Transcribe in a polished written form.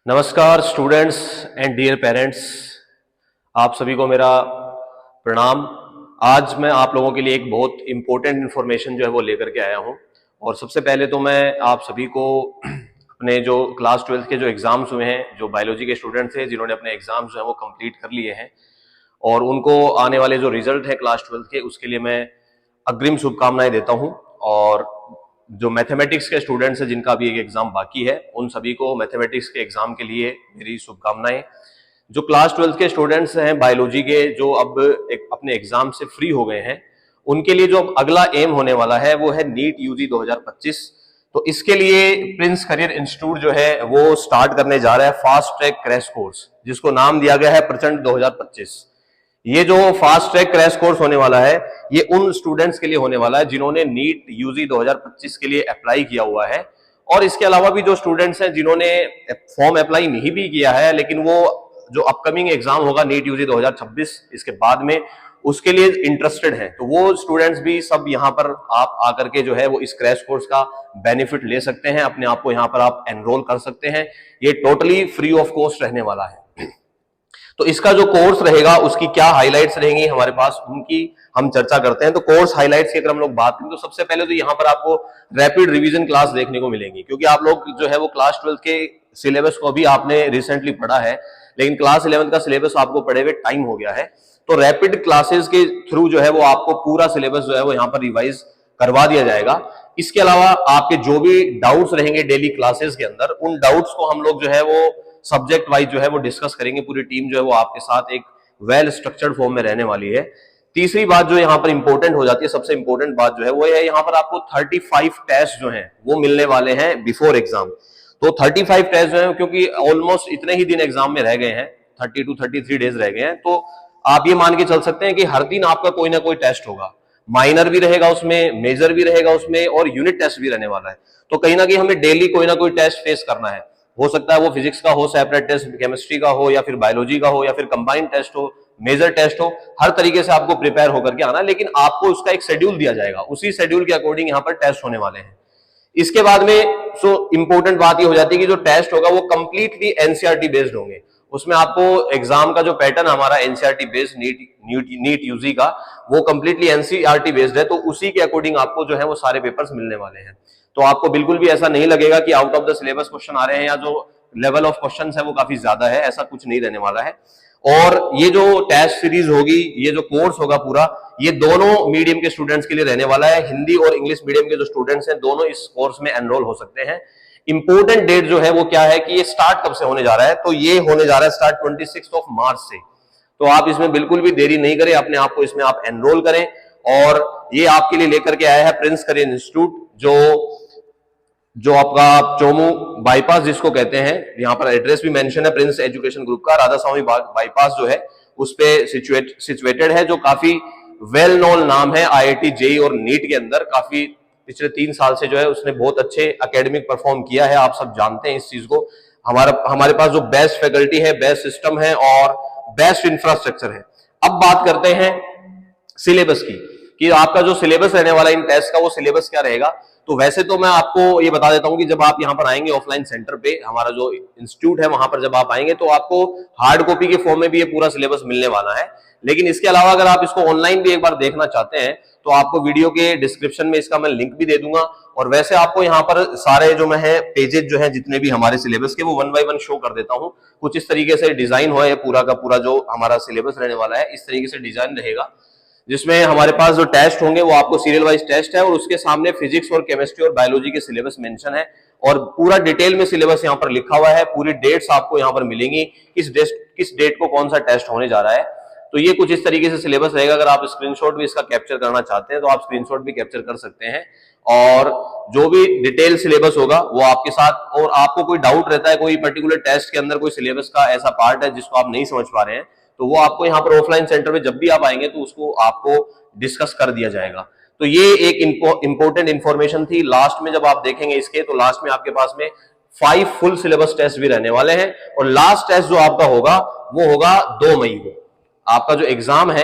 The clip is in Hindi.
नमस्कार स्टूडेंट्स एंड डियर पेरेंट्स, आप सभी को मेरा प्रणाम। आज मैं आप लोगों के लिए एक बहुत इंपॉर्टेंट इन्फॉर्मेशन जो है वो लेकर के आया हूं। और सबसे पहले तो मैं आप सभी को अपने जो क्लास 12 के जो एग्जाम्स हुए हैं, जो बायोलॉजी के स्टूडेंट्स हैं जिन्होंने अपने एग्जाम्स जो है वो कंप्लीट कर लिए हैं और उनको आने वाले जो रिजल्ट है क्लास 12 के, उसके लिए मैं अग्रिम शुभकामनाएं देता हूं। और जो मैथमेटिक्स के स्टूडेंट्स हैं जिनका भी एक एग्जाम बाकी है, उन सभी को मैथमेटिक्स के एग्जाम के लिए मेरी शुभकामनाएं। जो क्लास 12 के स्टूडेंट्स हैं बायोलॉजी के, जो अब अपने एग्जाम से फ्री हो गए हैं, उनके लिए जो अगला एम होने वाला है वो है नीट यूजी 2025। तो इसके लिए प्रिंस करियर इंस्टीट्यूट जो है वो स्टार्ट करने जा रहा है फास्ट ट्रैक क्रैश कोर्स, जिसको नाम दिया गया है प्रचंड 2025। ये जो फास्ट ट्रैक क्रैश कोर्स होने वाला है, ये उन स्टूडेंट्स के लिए होने वाला है जिन्होंने नीट यूजी 2025 के लिए अप्लाई किया हुआ है। और इसके अलावा भी जो स्टूडेंट्स हैं जिन्होंने फॉर्म अप्लाई नहीं भी किया है, लेकिन वो जो अपकमिंग एग्जाम होगा नीट यूजी 2026 इसके बाद में, उसके लिए इंटरेस्टेड हैं, तो वो स्टूडेंट्स भी सब यहाँ पर आप आकर के जो है वो इस क्रैश कोर्स का बेनिफिट ले सकते हैं, अपने आप को यहाँ पर आप एनरोल कर सकते हैं। ये टोटली फ्री ऑफ कॉस्ट रहने वाला है। तो इसका जो कोर्स रहेगा उसकी क्या हाइलाइट्स रहेंगी हमारे पास, उनकी हम चर्चा करते हैं। तो कोर्स हाइलाइट्स की अगर हम लोग बात करें तो सबसे पहले तो यहाँ पर आपको रैपिड रिवीजन क्लास देखने को मिलेंगी, क्योंकि आप लोग जो है वो क्लास 12 के सिलेबस को अभी आपने रिसेंटली पढ़ा है, लेकिन क्लास 11 का सिलेबस आपको पढ़े हुए टाइम हो गया है। तो रैपिड क्लासेस के थ्रू जो है वो आपको पूरा सिलेबस जो है वो यहाँ पर रिवाइज करवा दिया जाएगा। इसके अलावा आपके जो भी डाउट्स रहेंगे डेली क्लासेस के अंदर, उन डाउट्स को हम लोग जो है वो सब्जेक्ट वाइज जो है वो डिस्कस करेंगे। पूरी टीम जो है वो आपके साथ एक वेल स्ट्रक्चर्ड फॉर्म में रहने वाली है। तीसरी बात जो यहाँ पर इंपॉर्टेंट हो जाती है, सबसे इंपॉर्टेंट बात जो है वो है यहाँ पर आपको 35 टेस्ट जो हैं वो मिलने वाले हैं बिफोर एग्जाम। तो 35 टेस्ट जो है, क्योंकि ऑलमोस्ट इतने ही दिन एग्जाम में रह गए हैं, 30 to 33 डेज रह गए हैं, तो आप ये मान के चल सकते हैं कि हर दिन आपका कोई ना कोई टेस्ट होगा। माइनर भी रहेगा उसमें, मेजर भी रहेगा उसमें, और यूनिट टेस्ट भी रहने वाला है। तो कहीं ना कहीं हमें डेली कोई ना कोई टेस्ट फेस करना है। हो सकता है वो फिजिक्स का हो सेपरेट टेस्ट, केमिस्ट्री का हो, या फिर बायोलॉजी का हो, या फिर कंबाइंड टेस्ट हो, मेजर टेस्ट हो। हर तरीके से आपको प्रिपेयर होकर के आना, लेकिन आपको उसका एक शेड्यूल दिया जाएगा, उसी शेड्यूल के अकॉर्डिंग यहाँ पर टेस्ट होने वाले हैं। इसके बाद में इंपॉर्टेंट बात ये हो जाती है कि जो टेस्ट होगा वो कंप्लीटली एनसीईआरटी बेस्ड होंगे। उसमें आपको एग्जाम का जो पैटर्न हमारा एनसीईआरटी बेस्ड नीट यूजी का, वो कंप्लीटली एनसीईआरटी बेस्ड है। तो उसी के अकॉर्डिंग आपको जो है वो सारे पेपर्स मिलने वाले हैं। तो आपको बिल्कुल भी ऐसा नहीं लगेगा कि out of the syllabus question आ रहे हैं, या जो लेवल ऑफ क्वेश्चंस है वो काफी ज्यादा है, ऐसा कुछ नहीं रहने वाला है। और ये जो टेस्ट सीरीज होगी, ये जो कोर्स होगा पूरा, ये दोनों मीडियम के स्टूडेंट्स के लिए रहने वाला है। हिंदी और इंग्लिश मीडियम के जो स्टूडेंट्स हैं दोनों इस कोर्स में एनरोल हो सकते हैं। इंपोर्टेंट डेट जो है वो क्या है कि ये स्टार्ट कब से होने जा रहा है, तो ये होने जा रहा है स्टार्ट 26 मार्च से। तो आप इसमें बिल्कुल भी देरी नहीं करें, अपने आप को इसमें आप एनरोल करें। और ये आपके लिए लेकर के आया है प्रिंस करियर इंस्टीट्यूट, जो आपका चोमू बाईपास जिसको कहते हैं, यहाँ पर एड्रेस भी मेंशन है प्रिंस एजुकेशन ग्रुप का, राधा स्वामी बाईपास जो है उस पे सिचुएटेड है, जो काफी वेल नोन नाम है आईआईटी जेई और नीट के अंदर। काफी पिछले 3 साल से जो है उसने बहुत अच्छे एकेडमिक परफॉर्म किया है, आप सब जानते हैं इस चीज को। हमारे पास जो बेस्ट फैकल्टी है, बेस्ट सिस्टम है और बेस्ट इंफ्रास्ट्रक्चर है। अब बात करते हैं सिलेबस की, कि आपका जो सिलेबस रहने वाला इन टेस्ट का, वो सिलेबस क्या रहेगा। तो वैसे तो मैं आपको ये बता देता हूं कि जब आप यहाँ पर आएंगे ऑफलाइन सेंटर पे, हमारा जो इंस्टीट्यूट है वहां पर जब आप आएंगे, तो आपको हार्ड कॉपी के फॉर्म में भी ये पूरा सिलेबस मिलने वाला है। लेकिन इसके अलावा अगर आप इसको ऑनलाइन भी एक बार देखना चाहते हैं, तो आपको वीडियो के डिस्क्रिप्शन में इसका मैं लिंक भी दे दूंगा। और वैसे आपको यहाँ पर सारे जो मैं है पेजेस जो है जितने भी हमारे सिलेबस के, वो 1 by 1 शो कर देता हूँ। कुछ इस तरीके से डिजाइन हुआ है पूरा का पूरा, जो हमारा सिलेबस रहने वाला है इस तरीके से डिजाइन रहेगा, जिसमें हमारे पास जो टेस्ट होंगे वो आपको सीरियल वाइज टेस्ट है, और उसके सामने फिजिक्स और केमिस्ट्री और बायोलॉजी के सिलेबस मेंशन है, और पूरा डिटेल में सिलेबस यहाँ पर लिखा हुआ है। पूरी डेट्स आपको यहाँ पर मिलेंगी, किस डेट को कौन सा टेस्ट होने जा रहा है। तो ये कुछ इस तरीके से सिलेबस रहेगा। अगर आप स्क्रीनशॉट भी इसका कैप्चर करना चाहते हैं तो आप स्क्रीनशॉट भी कैप्चर कर सकते हैं, और जो भी डिटेल सिलेबस होगा वो आपके साथ। और आपको कोई डाउट रहता है कोई पर्टिकुलर टेस्ट के अंदर, कोई सिलेबस का ऐसा पार्ट है जिसको आप नहीं समझ पा रहे हैं, तो वो आपको यहाँ पर ऑफलाइन सेंटर में जब भी आप आएंगे तो उसको आपको डिस्कस कर दिया जाएगा। तो ये एक इंपॉर्टेंट इंफॉर्मेशन थी। लास्ट में जब आप देखेंगे इसके, तो लास्ट में आपके पास में 5 फुल सिलेबस टेस्ट भी रहने वाले हैं, और लास्ट टेस्ट जो आपका होगा वो होगा 2 मई को। आपका जो एग्जाम है